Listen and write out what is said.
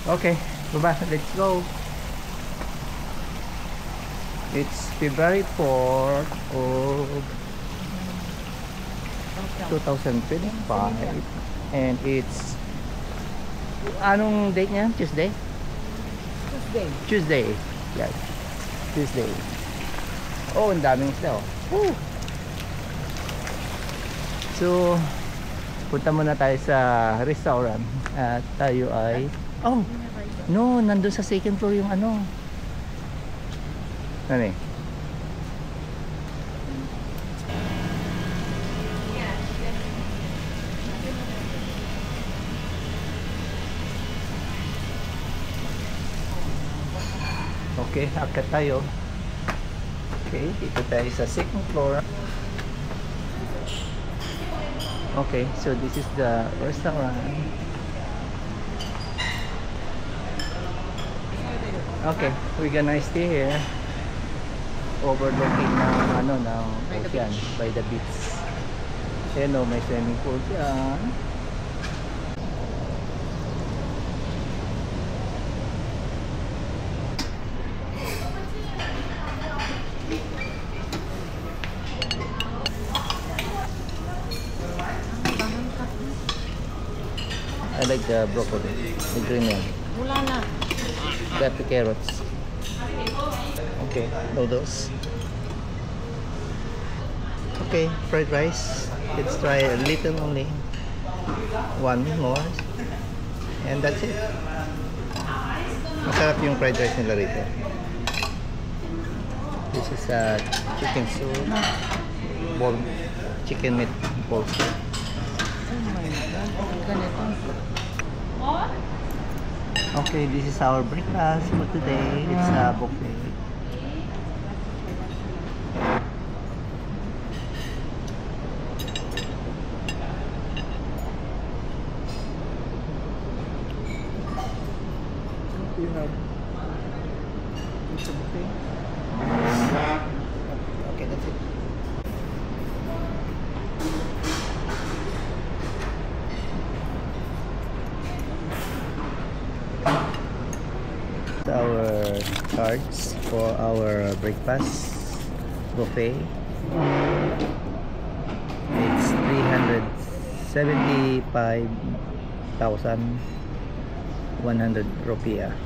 Okay, baba, let's go. It's February 4th of 2025 and it's anong date niya? Tuesday? Tuesday. Yes. Tuesday. Oh, ang daming isda oh. Woo! So, punta muna tayo sa restaurant at tayo ay no, nandun sa second floor yung ano. Ano eh? Okay, akyat tayo. Okay, dito tayo sa second floor. Okay, so this is the restaurant. Okay, we're gonna stay here overlooking ng ano ng ocean by the beach. Ayan o, may swimming pool dyan. I like the broccoli, the green one. Wala na. Got the carrots. Okay, noodles. Okay, fried rice. Let's try a little only. One more. And that's it. Masarap yung fried rice nila rito. This is a chicken soup. Ball, chicken meat ball soup. Oh my God. Ganito. Okay, this is our breakfast for today. It's a buffet. You have it's a buffet. Okay, that's it. Our cards for our breakfast buffet. It's 375,100 rupiah.